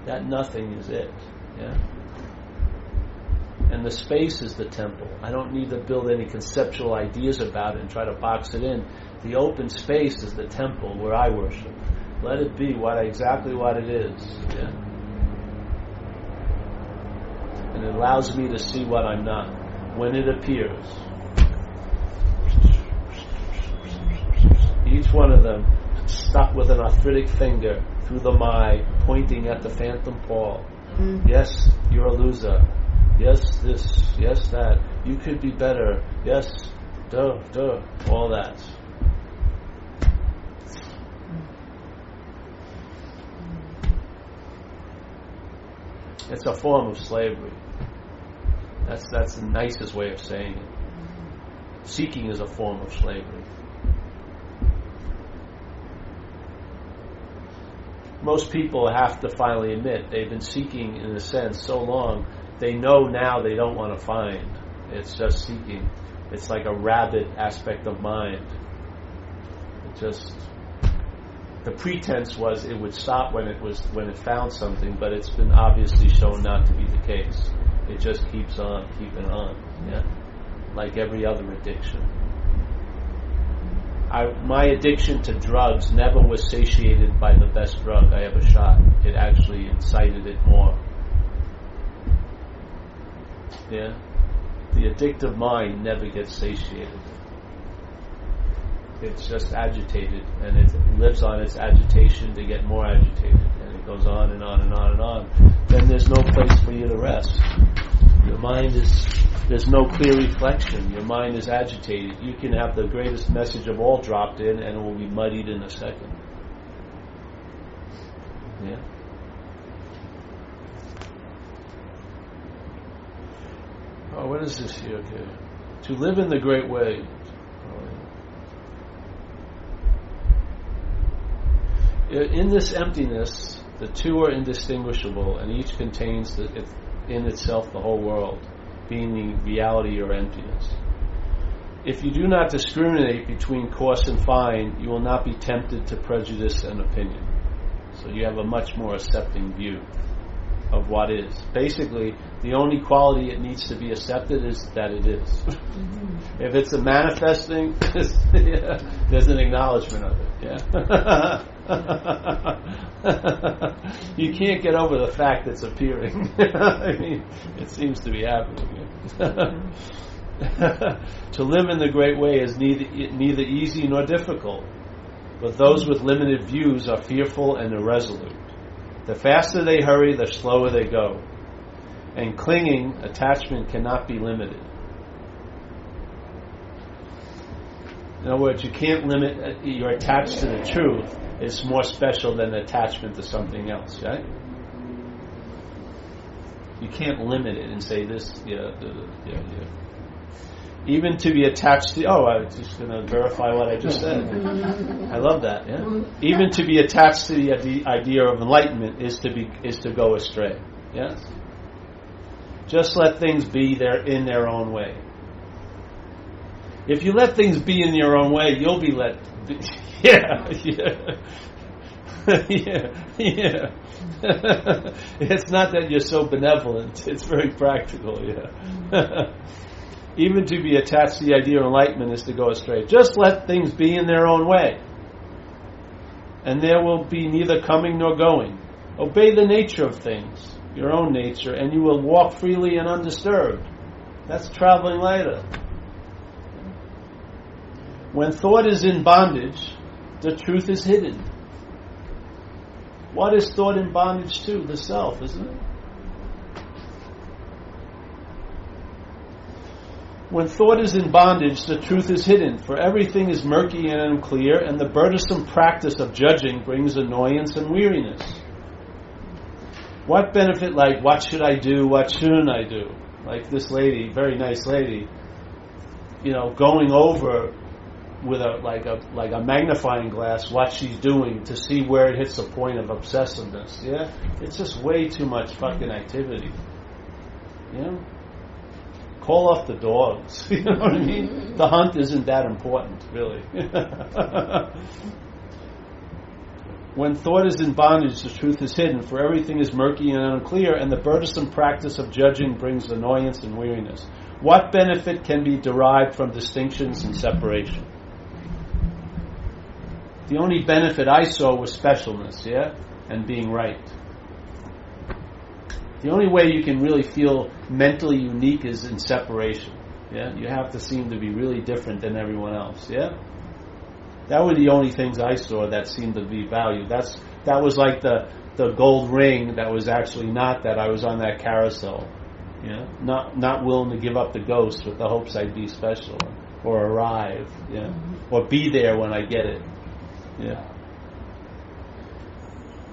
That nothing is it. Yeah. And the space is the temple. I don't need to build any conceptual ideas about it and try to box it in. The open space is the temple where I worship. Let it be exactly what it is. Yeah. And it allows me to see what I'm not when it appears. Each one of them stuck with an arthritic finger through the my, pointing at the phantom Paul. Yes, you're a loser. Yes, this. Yes, that. You could be better. Yes, all that. It's a form of slavery. That's the nicest way of saying it. Seeking is a form of slavery. Most people have to finally admit they've been seeking, in a sense, so long, they know now they don't want to find. It's just seeking. It's like a rabid aspect of mind. The pretense was it would stop when it found something, but it's been obviously shown not to be the case. It just keeps on keeping on. Yeah, like every other addiction. My addiction to drugs never was satiated by the best drug I ever shot. It actually incited it more. Yeah? The addictive mind never gets satiated. It's just agitated, and it lives on its agitation to get more agitated, and it goes on and on and on and on. Then there's no place for you to rest. Your mind there's no clear reflection. Your mind is agitated. You can have the greatest message of all dropped in, and it will be muddied in a second. Yeah? Oh, what is this here? Okay. To live in the great way. In this emptiness, the two are indistinguishable, and each contains in itself the whole world, being the reality or emptiness. If you do not discriminate between coarse and fine, you will not be tempted to prejudice and opinion. So you have a much more accepting view. of what is. Basically, the only quality it needs to be accepted is that it is. If it's a manifesting, there's an acknowledgement of it. Yeah. You can't get over the fact it's appearing. I mean, it seems to be happening. To live in the great way is neither easy nor difficult, but those with limited views are fearful and irresolute. The faster they hurry, the slower they go. And clinging, attachment cannot be limited. In other words, you can't limit, you're attached to the truth. It's more special than attachment to something else, right? You can't limit it and say this, yeah. Even to be attached to, I was just going to verify what I just said. I love that, yeah? Even to be attached to the idea of enlightenment is to go astray, yes? Just let things be in their own way. If you let things be in your own way, you'll be let be. Yeah. It's not that you're so benevolent. It's very practical, yeah. Even to be attached to the idea of enlightenment is to go astray. Just let things be in their own way. And there will be neither coming nor going. Obey the nature of things, your own nature, and you will walk freely and undisturbed. That's traveling later. When thought is in bondage, the truth is hidden. What is thought in bondage to? The self, isn't it? When thought is in bondage, the truth is hidden, for everything is murky and unclear, and the burdensome practice of judging brings annoyance and weariness. What benefit, like, what should I do, what shouldn't I do? Like this lady, very nice lady, going over with a magnifying glass what she's doing to see where it hits a point of obsessiveness. Yeah, it's just way too much fucking activity. Yeah, call off the dogs. You know what I mean? The hunt isn't that important, really. When thought is in bondage, the truth is hidden, for everything is murky and unclear, and the burdensome practice of judging brings annoyance and weariness. What benefit can be derived from distinctions and separation? The only benefit I saw was specialness, yeah? And being right. The only way you can really feel mentally unique is in separation, yeah? You have to seem to be really different than everyone else, yeah? That were the only things I saw that seemed to be valued. That was like the gold ring that was actually not that. I was on that carousel, yeah? Not willing to give up the ghost with the hopes I'd be special or arrive, yeah? Or be there when I get it. Yeah.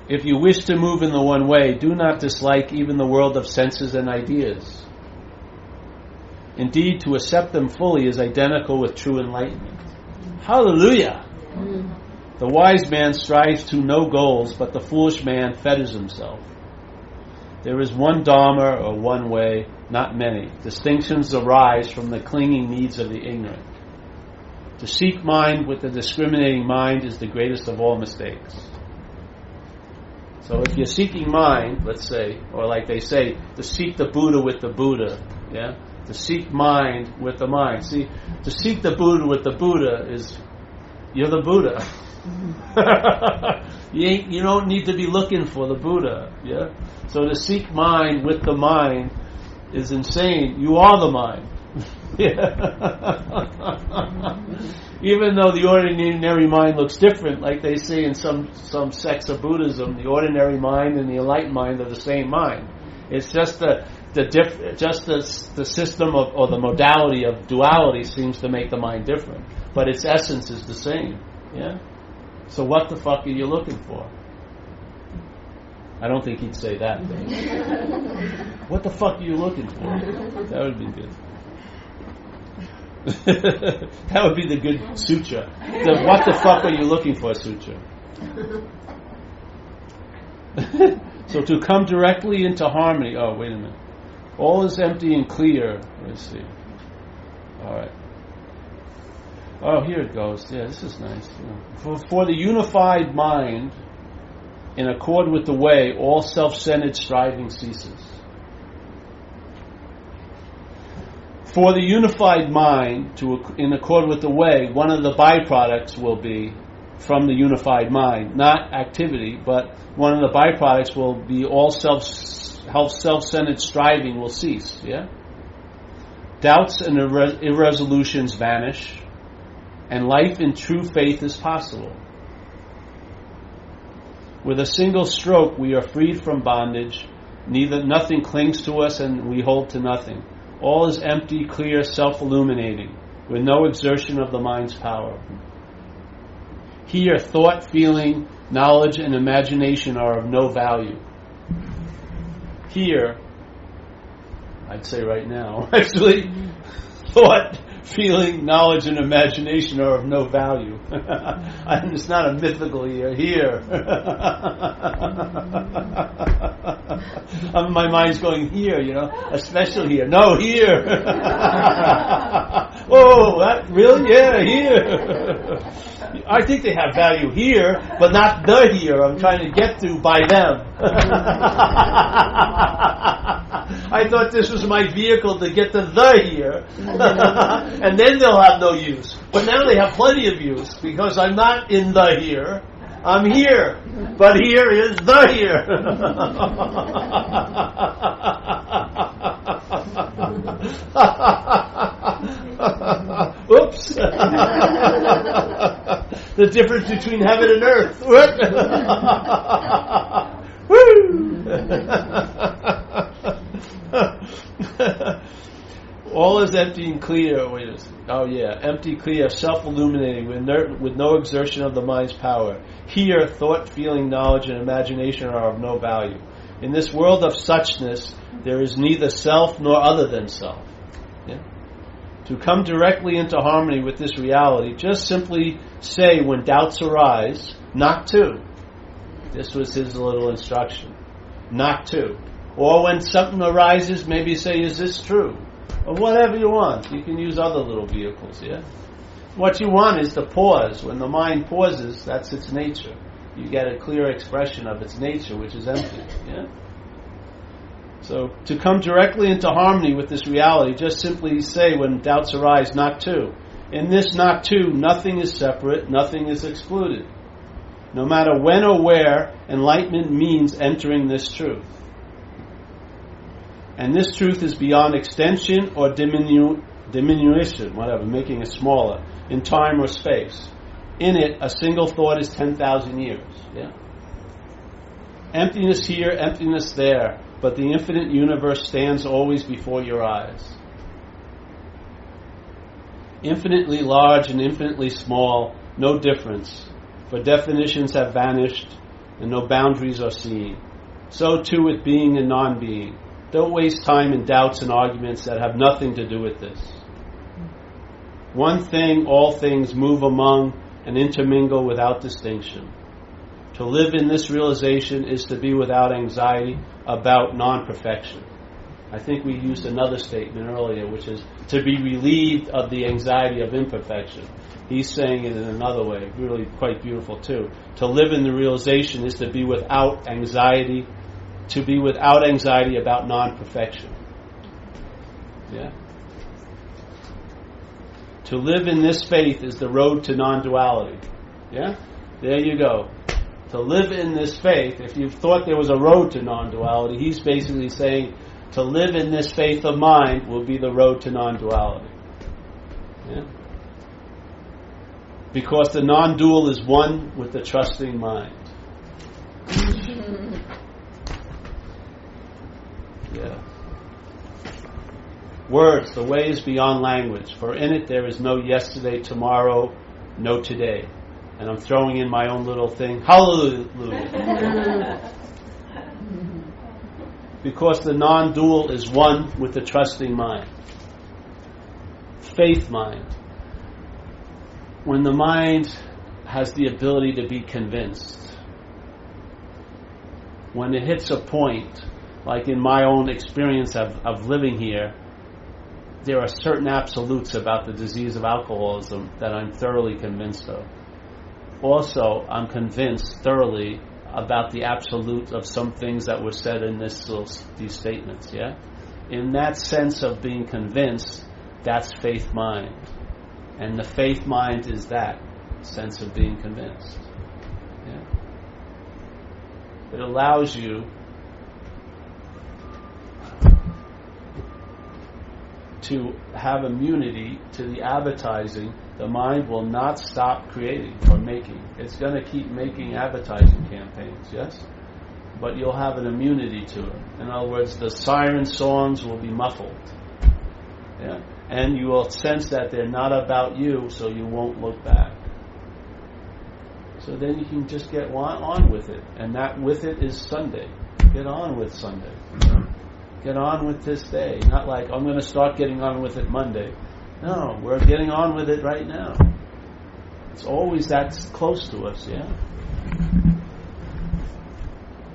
If you wish to move in the one way, do not dislike even the world of senses and ideas. Indeed, to accept them fully is identical with true enlightenment. Hallelujah! The wise man strives to no goals, but the foolish man fetters himself. There is one Dharma or one way, not many. Distinctions arise from the clinging needs of the ignorant. To seek mind with the discriminating mind is the greatest of all mistakes. So if you're seeking mind, let's say, or like they say, to seek the Buddha with the Buddha, yeah? To seek mind with the mind. See, to seek the Buddha with the Buddha is, you're the Buddha. You don't need to be looking for the Buddha, yeah? So to seek mind with the mind is insane. You are the mind. Even though the ordinary mind looks different, like they say in some sects of Buddhism, the ordinary mind and the enlightened mind are the same mind. It's just the system of, or the modality of duality seems to make the mind different, but its essence is the same. Yeah. So what the fuck are you looking for? I don't think he'd say that. What the fuck are you looking for? That would be good. That would be the good sutra. The what the fuck are you looking for sutra. So to come directly into harmony. Oh, wait a minute. All is empty and clear. Let's see. All right. Oh, here it goes. Yeah, this is nice. For the unified mind, in accord with the way, all self-centered striving ceases. For the unified mind, in accord with the way, one of the byproducts will be from the unified mind, not activity, but one of the byproducts will be all self-centered striving will cease. Yeah, doubts and irresolutions vanish, and life in true faith is possible. With a single stroke, we are freed from bondage. Nothing clings to us, and we hold to nothing. All is empty, clear, self-illuminating, with no exertion of the mind's power. Here, thought, feeling, knowledge, and imagination are of no value. Here, I'd say right now, actually, thought, feeling, knowledge, and imagination are of no value. It's not a mythical here. My mind's going here, a special here. No, here. Oh, that really? Yeah, here. I think they have value here, but not the here I'm trying to get to by them. I thought this was my vehicle to get to the here, and then they'll have no use. But now they have plenty of use, because I'm not in the here, I'm here. But here is the here. Oops. The difference between heaven and earth. Woo! All is empty and clear. Empty, clear, self-illuminating, with no exertion of the mind's power. Here, thought, feeling, knowledge, and imagination are of no value. In this world of suchness, there is neither self nor other than self. Yeah? To come directly into harmony with this reality, just simply say when doubts arise, not to. This was his little instruction. Not to. Or when something arises, maybe say, is this true? Or whatever you want. You can use other little vehicles, yeah? What you want is to pause. When the mind pauses, that's its nature. You get a clear expression of its nature, which is empty, yeah? So, to come directly into harmony with this reality, just simply say when doubts arise, not to. In this not to, nothing is separate, nothing is excluded. No matter when or where, enlightenment means entering this truth. And this truth is beyond extension or diminution, making it smaller, in time or space. In it, a single thought is 10,000 years. Yeah? Emptiness here, emptiness there, but the infinite universe stands always before your eyes. Infinitely large and infinitely small, no difference, for definitions have vanished and no boundaries are seen. So too with being and non-being. Don't waste time in doubts and arguments that have nothing to do with this. One thing, all things move among and intermingle without distinction. To live in this realization is to be without anxiety about non-perfection. I think we used another statement earlier, which is to be relieved of the anxiety of imperfection. He's saying it in another way, really quite beautiful too. To live in the realization is to be without anxiety, about non-perfection. Yeah? To live in this faith is the road to non-duality. Yeah? There you go. To live in this faith, if you thought there was a road to non-duality, he's basically saying to live in this faith of mind will be the road to non-duality. Yeah? Because the non-dual is one with the trusting mind. Yeah. Words, the way is beyond language, for in it there is no yesterday, tomorrow, no today. And I'm throwing in my own little thing. Hallelujah. Because the non-dual is one with the trusting mind. Faith mind. When the mind has the ability to be convinced, when it hits a point, like in my own experience of living here, there are certain absolutes about the disease of alcoholism that I'm thoroughly convinced of. Also, I'm convinced thoroughly about the absolute of some things that were said in these statements. Yeah, in that sense of being convinced, that's faith mind, and the faith mind is that sense of being convinced. Yeah, it allows you to have immunity to the advertising. The mind will not stop creating or making. It's going to keep making advertising campaigns, yes? But you'll have an immunity to it. In other words, the siren songs will be muffled. Yeah? And you will sense that they're not about you, so you won't look back. So then you can just get on with it. And that with it is Sunday. Get on with Sunday. Get on with this day. Not like, I'm going to start getting on with it Monday. No, we're getting on with it right now. It's always that close to us, yeah?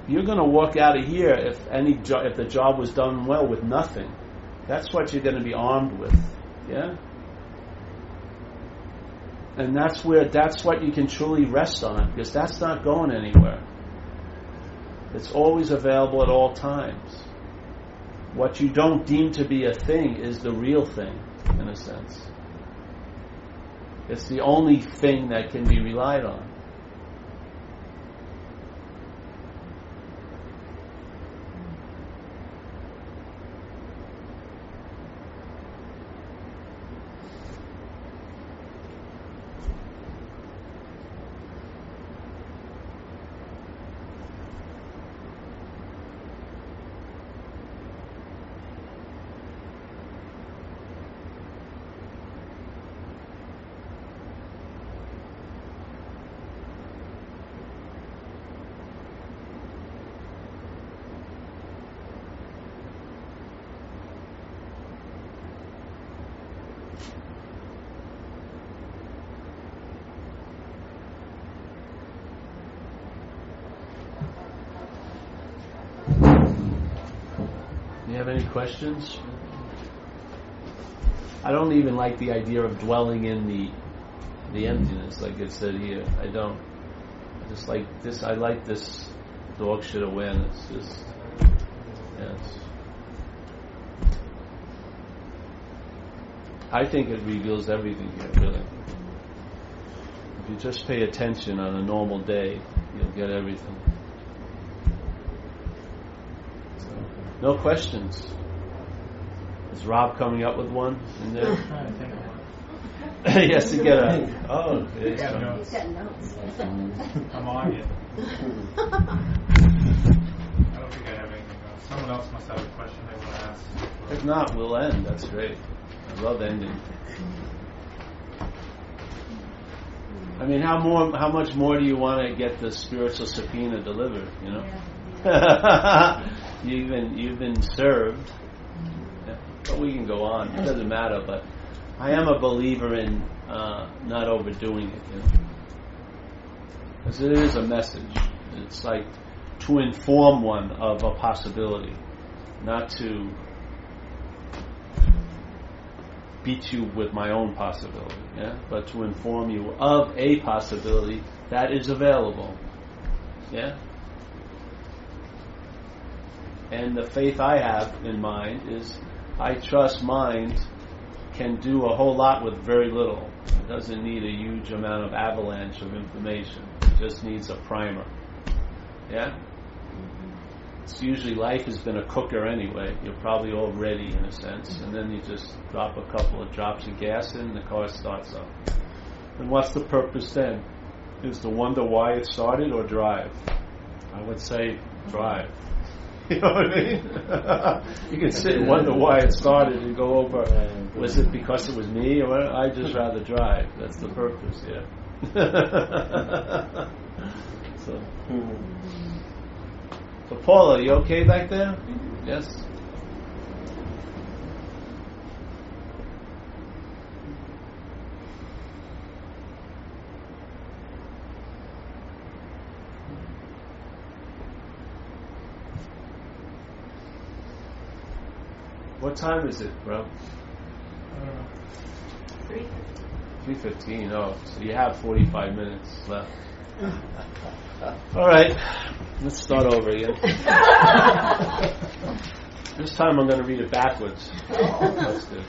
You're going to walk out of here if the job was done well with nothing. That's what you're going to be armed with, yeah? And that's what you can truly rest on, because that's not going anywhere. It's always available at all times. What you don't deem to be a thing is the real thing, in a sense. It's the only thing that can be relied on. You have any questions? I don't even like the idea of dwelling in the emptiness, like it said here. I don't. I just like this. I like this dog shit awareness. Just yes. I think it reveals everything here, really. If you just pay attention on a normal day, you'll get everything. No questions. Is Rob coming up with one in there? He has to get a... Oh, okay. He's got notes. I'm on it. I don't think I have anything else. Someone else must have a question they want to ask. If not, we'll end. That's great. I love ending. I mean, how much more do you want to get the spiritual subpoena delivered, you know? Yeah. You've been served. Yeah. But we can go on. It doesn't matter, but I am a believer in not overdoing it, you know? Because it is a message. It's like to inform one of a possibility, not to beat you with my own possibility, yeah? But to inform you of a possibility that is available. Yeah? And the faith I have in mind is I trust mind can do a whole lot with very little. It doesn't need a huge amount of avalanche of information. It just needs a primer. Yeah? It's usually life has been a cooker anyway. You're probably all ready in a sense. And then you just drop a couple of drops of gas in and the car starts up. And what's the purpose then? Is to wonder why it started or drive? I would say drive. You know what I mean? You can sit and wonder why it started and go over, was it because it was me, or I'd just rather drive. That's the purpose, yeah. So Paula, are you okay back there? Yes? What time is it, bro? 3:15. 3:15. Oh, so you have 45 minutes left. All right, let's start over again. This time I'm going to read it backwards. That's good.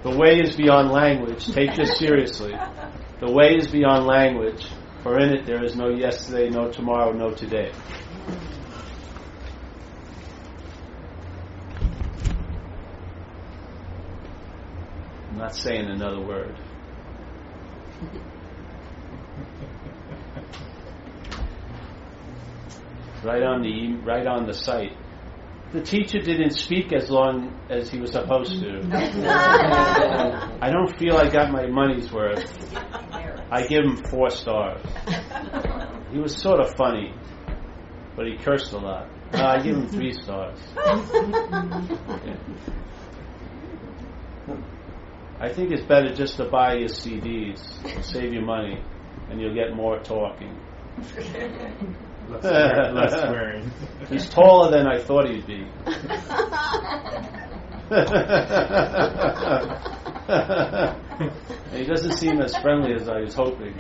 The way is beyond language. Take this seriously. The way is beyond language, for in it there is no yesterday, no tomorrow, no today. I'm not saying another word. Right on the site. The teacher didn't speak as long as he was supposed to. I don't feel I got my money's worth. I give him 4 stars. He was sort of funny, but he cursed a lot. I give him 3 stars. Okay. I think it's better just to buy your CDs, save your money, and you'll get more talking. Less swearing. He's taller than I thought he'd be. He doesn't seem as friendly as I was hoping.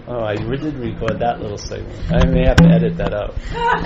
Oh, I did record that little segment. I may have to edit that out.